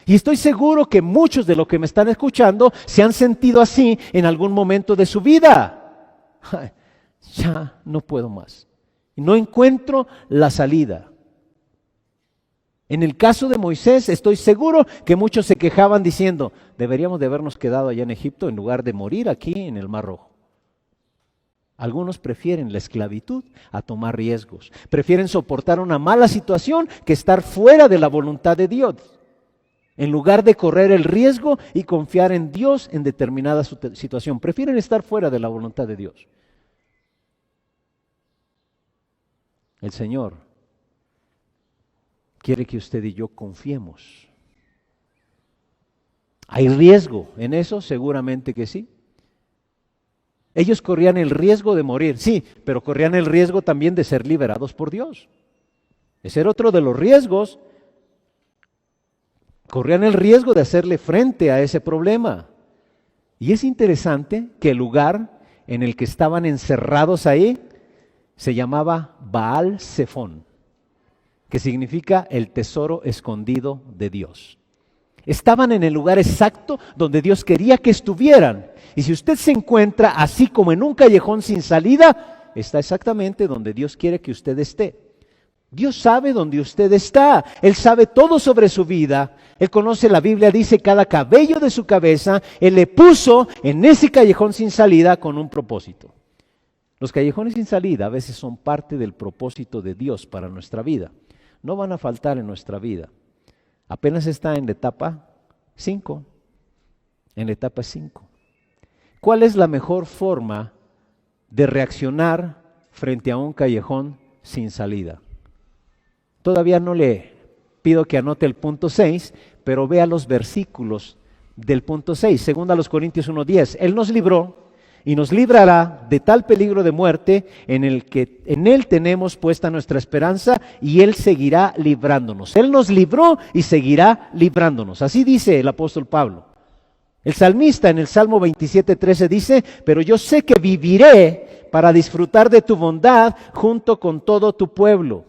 Y estoy seguro que muchos de los que me están escuchando se han sentido así en algún momento de su vida. Ay, ya no puedo más. No encuentro la salida. En el caso de Moisés, estoy seguro que muchos se quejaban diciendo: deberíamos de habernos quedado allá en Egipto en lugar de morir aquí en el Mar Rojo. Algunos prefieren la esclavitud a tomar riesgos. Prefieren soportar una mala situación que estar fuera de la voluntad de Dios, en lugar de correr el riesgo y confiar en Dios en determinada situación. Prefieren estar fuera de la voluntad de Dios. El Señor quiere que usted y yo confiemos. ¿Hay riesgo en eso? Seguramente que sí. Ellos corrían el riesgo de morir, sí, pero corrían el riesgo también de ser liberados por Dios. Ese era otro de los riesgos. Corrían el riesgo de hacerle frente a ese problema. Y es interesante que el lugar en el que estaban encerrados ahí se llamaba Baal Zephón, que significa el tesoro escondido de Dios. Estaban en el lugar exacto donde Dios quería que estuvieran. Y si usted se encuentra así como en un callejón sin salida, está exactamente donde Dios quiere que usted esté. Dios sabe dónde usted está. Él sabe todo sobre su vida. Él conoce, la Biblia dice, cada cabello de su cabeza. Él le puso en ese callejón sin salida con un propósito. Los callejones sin salida a veces son parte del propósito de Dios para nuestra vida. No van a faltar en nuestra vida. Apenas está en la etapa 5. En la etapa 5. ¿Cuál es la mejor forma de reaccionar frente a un callejón sin salida? Todavía no le pido que anote el punto 6, pero vea los versículos del punto 6. Según a los Corintios 1:10. Él nos libró y nos librará de tal peligro de muerte en el que en Él tenemos puesta nuestra esperanza, y Él seguirá librándonos. Él nos libró y seguirá librándonos. Así dice el apóstol Pablo. El salmista en el Salmo 27:13 dice: pero yo sé que viviré para disfrutar de tu bondad junto con todo tu pueblo.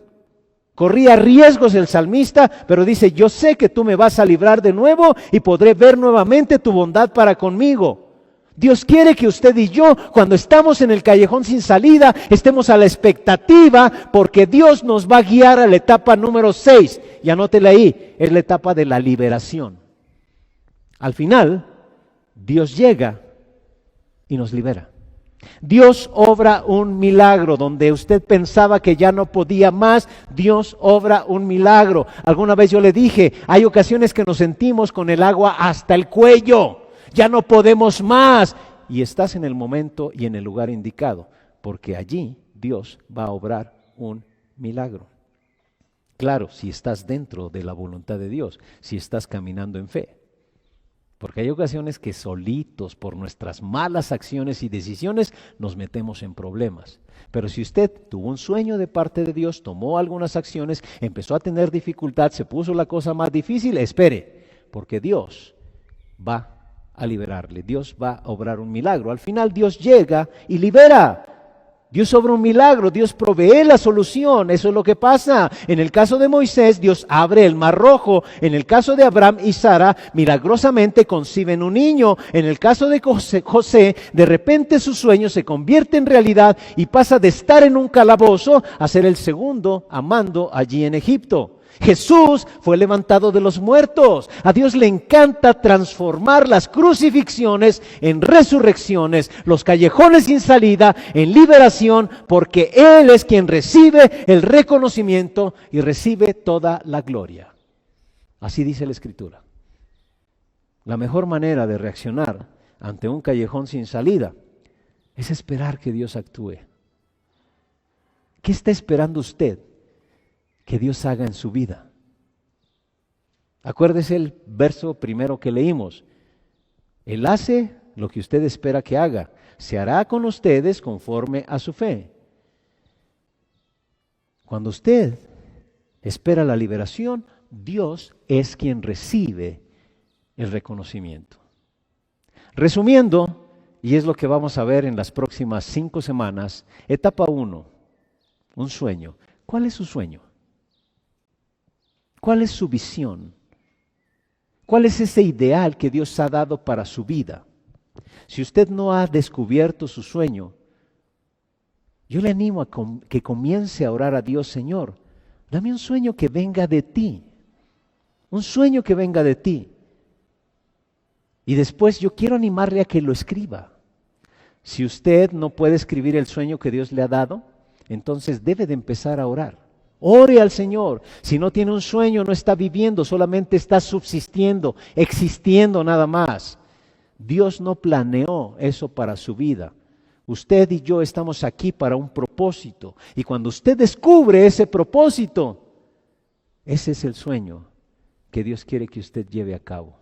Corría riesgos el salmista, pero dice: yo sé que tú me vas a librar de nuevo y podré ver nuevamente tu bondad para conmigo. Dios quiere que usted y yo, cuando estamos en el callejón sin salida, estemos a la expectativa, porque Dios nos va a guiar a la etapa número 6. Y anótela ahí, es la etapa de la liberación. Al final, Dios llega y nos libera. Dios obra un milagro. Donde usted pensaba que ya no podía más, Dios obra un milagro. Alguna vez yo le dije, hay ocasiones que nos sentimos con el agua hasta el cuello. Ya no podemos más. Y estás en el momento y en el lugar indicado, porque allí Dios va a obrar un milagro. Claro, si estás dentro de la voluntad de Dios, si estás caminando en fe. Porque hay ocasiones que solitos, por nuestras malas acciones y decisiones, nos metemos en problemas. Pero si usted tuvo un sueño de parte de Dios, tomó algunas acciones, empezó a tener dificultad, se puso la cosa más difícil, espere, porque Dios va a liberarle. Dios va a obrar un milagro. Al final Dios llega y libera. Dios obra un milagro, Dios provee la solución. Eso es lo que pasa. En el caso de Moisés, Dios abre el Mar Rojo. En el caso de Abraham y Sara, milagrosamente conciben un niño. En el caso de José, de repente su sueño se convierte en realidad y pasa de estar en un calabozo a ser el segundo amando allí en Egipto. Jesús fue levantado de los muertos. A Dios le encanta transformar las crucifixiones en resurrecciones, los callejones sin salida en liberación, porque Él es quien recibe el reconocimiento y recibe toda la gloria. Así dice la Escritura. La mejor manera de reaccionar ante un callejón sin salida es esperar que Dios actúe. ¿Qué está esperando usted que Dios haga en su vida? Acuérdese el verso primero que leímos. Él hace lo que usted espera que haga. Se hará con ustedes conforme a su fe. Cuando usted espera la liberación, Dios es quien recibe el reconocimiento. Resumiendo, y es lo que vamos a ver en las próximas 5 semanas, etapa 1, un sueño. ¿Cuál es su sueño? ¿Cuál es su visión? ¿Cuál es ese ideal que Dios ha dado para su vida? Si usted no ha descubierto su sueño, yo le animo a que comience a orar a Dios: Señor, dame un sueño que venga de ti. Un sueño que venga de ti. Y después yo quiero animarle a que lo escriba. Si usted no puede escribir el sueño que Dios le ha dado, entonces debe de empezar a orar. Ore al Señor. Si no tiene un sueño, no está viviendo, solamente está subsistiendo, existiendo nada más. Dios no planeó eso para su vida. Usted y yo estamos aquí para un propósito. Y cuando usted descubre ese propósito, ese es el sueño que Dios quiere que usted lleve a cabo.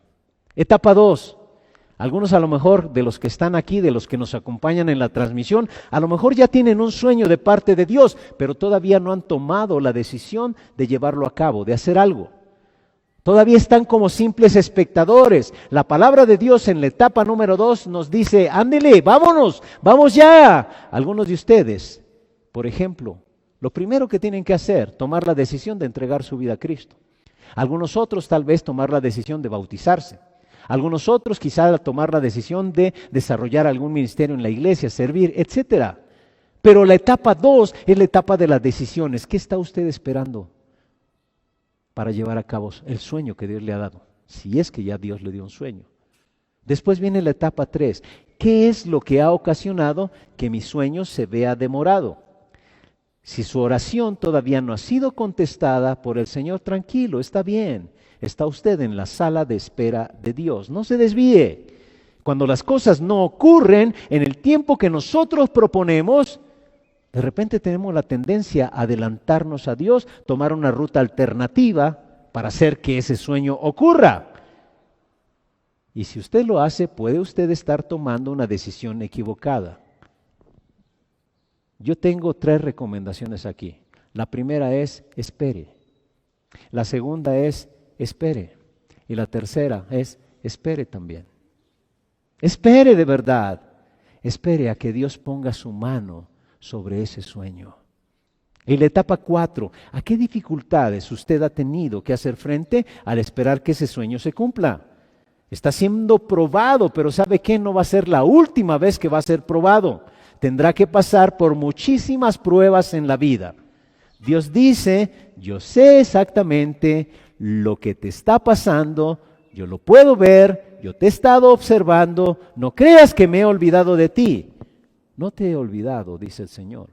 Etapa 2. Algunos a lo mejor de los que están aquí, de los que nos acompañan en la transmisión, a lo mejor ya tienen un sueño de parte de Dios, pero todavía no han tomado la decisión de llevarlo a cabo, de hacer algo. Todavía están como simples espectadores. La palabra de Dios en la etapa número 2 nos dice: ándele, vámonos, vamos ya. Algunos de ustedes, por ejemplo, lo primero que tienen que hacer, tomar la decisión de entregar su vida a Cristo. Algunos otros tal vez tomar la decisión de bautizarse. Algunos otros quizá tomar la decisión de desarrollar algún ministerio en la iglesia, servir, etcétera. Pero la etapa 2 es la etapa de las decisiones. ¿Qué está usted esperando para llevar a cabo el sueño que Dios le ha dado? Si es que ya Dios le dio un sueño. Después viene la etapa 3. ¿Qué es lo que ha ocasionado que mi sueño se vea demorado? Si su oración todavía no ha sido contestada por el Señor, tranquilo, está bien. Está usted en la sala de espera de Dios. No se desvíe. Cuando las cosas no ocurren en el tiempo que nosotros proponemos, de repente tenemos la tendencia a adelantarnos a Dios, tomar una ruta alternativa para hacer que ese sueño ocurra. Y si usted lo hace, puede usted estar tomando una decisión equivocada. Yo tengo 3 recomendaciones aquí. La primera es: espere. La segunda es: espere. Y la tercera es: espere también. Espere de verdad. Espere a que Dios ponga su mano sobre ese sueño. En la etapa 4, ¿a qué dificultades usted ha tenido que hacer frente al esperar que ese sueño se cumpla? Está siendo probado, pero ¿sabe qué? No va a ser la última vez que va a ser probado. Tendrá que pasar por muchísimas pruebas en la vida. Dios dice: yo sé exactamente lo que te está pasando, yo lo puedo ver, yo te he estado observando, no creas que me he olvidado de ti. No te he olvidado, dice el Señor.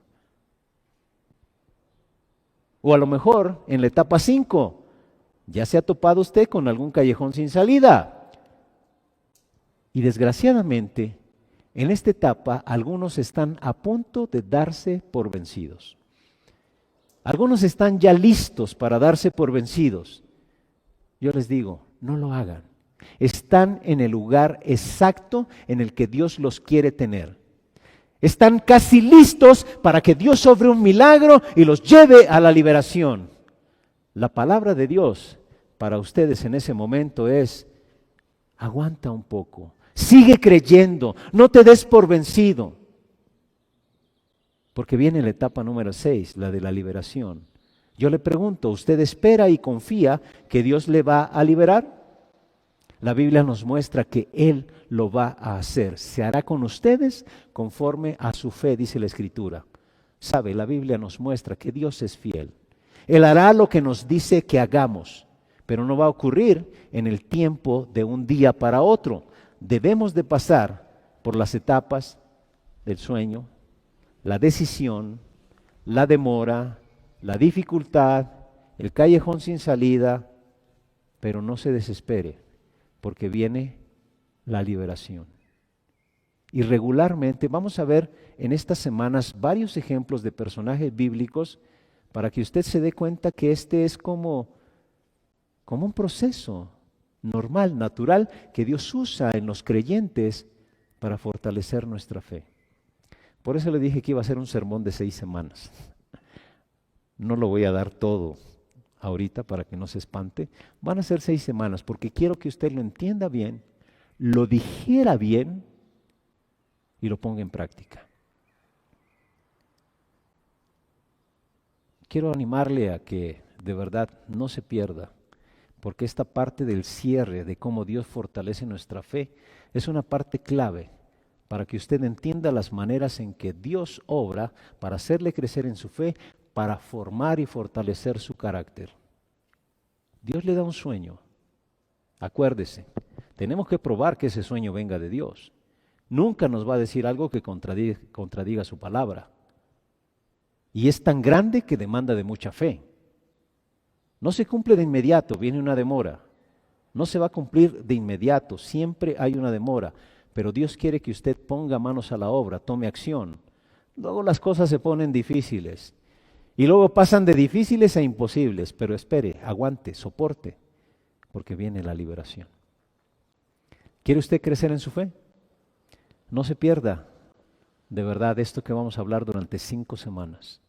O a lo mejor en la etapa 5, ya se ha topado usted con algún callejón sin salida. Y desgraciadamente, en esta etapa, algunos están a punto de darse por vencidos. Algunos están ya listos para darse por vencidos. Yo les digo, no lo hagan. Están en el lugar exacto en el que Dios los quiere tener. Están casi listos para que Dios obre un milagro y los lleve a la liberación. La palabra de Dios para ustedes en ese momento es: aguanta un poco, sigue creyendo, no te des por vencido. Porque viene la etapa número 6, la de la liberación. Yo le pregunto, ¿usted espera y confía que Dios le va a liberar? La Biblia nos muestra que Él lo va a hacer. Se hará con ustedes conforme a su fe, dice la Escritura. Sabe, la Biblia nos muestra que Dios es fiel. Él hará lo que nos dice que hagamos, pero no va a ocurrir en el tiempo de un día para otro. Debemos de pasar por las etapas del sueño, la decisión, la demora, la dificultad, el callejón sin salida, pero no se desespere, porque viene la liberación. Y regularmente vamos a ver en estas semanas varios ejemplos de personajes bíblicos para que usted se dé cuenta que este es como un proceso normal, natural, que Dios usa en los creyentes para fortalecer nuestra fe. Por eso le dije que iba a ser un sermón de 6 semanas. No lo voy a dar todo ahorita para que no se espante. Van a ser 6 semanas porque quiero que usted lo entienda bien, lo digiera bien y lo ponga en práctica. Quiero animarle a que de verdad no se pierda, porque esta parte del cierre de cómo Dios fortalece nuestra fe es una parte clave para que usted entienda las maneras en que Dios obra para hacerle crecer en su fe, para formar y fortalecer su carácter. Dios le da un sueño. Acuérdese, tenemos que probar que ese sueño venga de Dios. Nunca nos va a decir algo que contradiga su palabra. Y es tan grande que demanda de mucha fe. No se cumple de inmediato, viene una demora. No se va a cumplir de inmediato, siempre hay una demora. Pero Dios quiere que usted ponga manos a la obra, tome acción. Luego las cosas se ponen difíciles. Y luego pasan de difíciles a imposibles. Pero espere, aguante, soporte, porque viene la liberación. ¿Quiere usted crecer en su fe? No se pierda, de verdad, esto que vamos a hablar durante 5 semanas.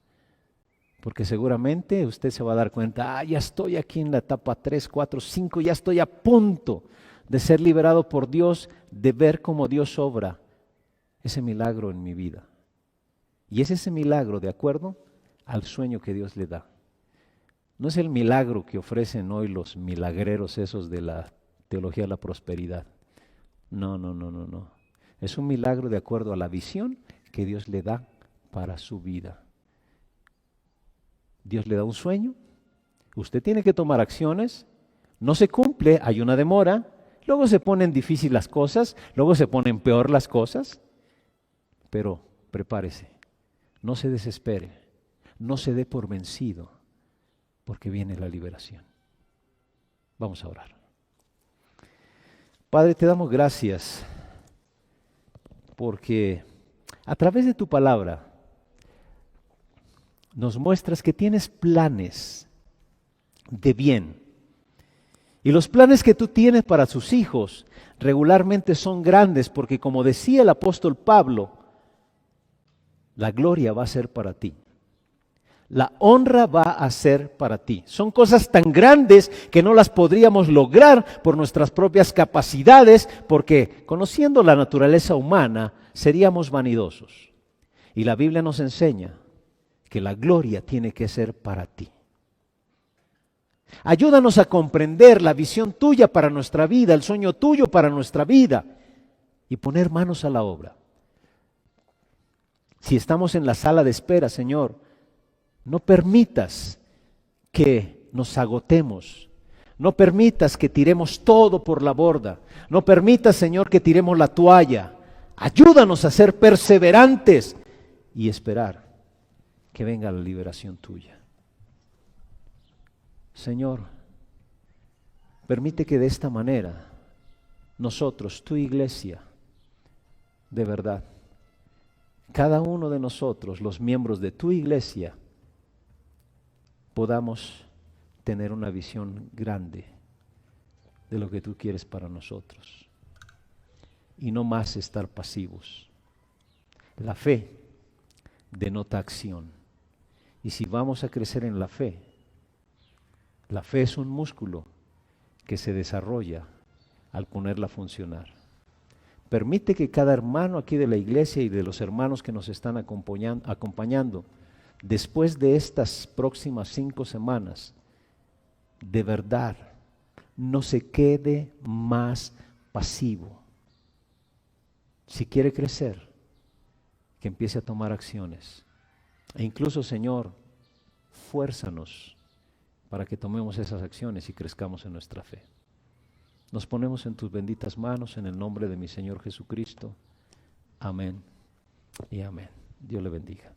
Porque seguramente usted se va a dar cuenta, ya estoy aquí en la etapa 3, 4, 5, ya estoy a punto de ser liberado por Dios, de ver cómo Dios obra ese milagro en mi vida. Y es ese milagro de acuerdo al sueño que Dios le da. No es el milagro que ofrecen hoy los milagreros esos de la teología de la prosperidad. No. Es un milagro de acuerdo a la visión que Dios le da para su vida. Dios le da un sueño, usted tiene que tomar acciones, no se cumple, hay una demora, luego se ponen difíciles las cosas, luego se ponen peor las cosas, pero prepárese, no se desespere, no se dé por vencido, porque viene la liberación. Vamos a orar. Padre, te damos gracias porque a través de tu palabra nos muestras que tienes planes de bien. Y los planes que tú tienes para sus hijos regularmente son grandes porque, como decía el apóstol Pablo, la gloria va a ser para ti. La honra va a ser para ti. Son cosas tan grandes que no las podríamos lograr por nuestras propias capacidades, porque conociendo la naturaleza humana seríamos vanidosos. Y la Biblia nos enseña que la gloria tiene que ser para ti. Ayúdanos a comprender la visión tuya para nuestra vida, el sueño tuyo para nuestra vida y poner manos a la obra. Si estamos en la sala de espera, Señor, no permitas que nos agotemos. No permitas que tiremos todo por la borda. No permitas, Señor, que tiremos la toalla. Ayúdanos a ser perseverantes y esperar que venga la liberación tuya. Señor, permite que de esta manera nosotros, tu iglesia, de verdad, cada uno de nosotros, los miembros de tu iglesia, podamos tener una visión grande de lo que tú quieres para nosotros y no más estar pasivos. La fe denota acción, y si vamos a crecer en la fe es un músculo que se desarrolla al ponerla a funcionar. Permite que cada hermano aquí de la iglesia y de los hermanos que nos están acompañando después de estas próximas 5 semanas, de verdad, no se quede más pasivo. Si quiere crecer, que empiece a tomar acciones. E incluso, Señor, fuérzanos para que tomemos esas acciones y crezcamos en nuestra fe. Nos ponemos en tus benditas manos en el nombre de mi Señor Jesucristo. Amén y amén. Dios le bendiga.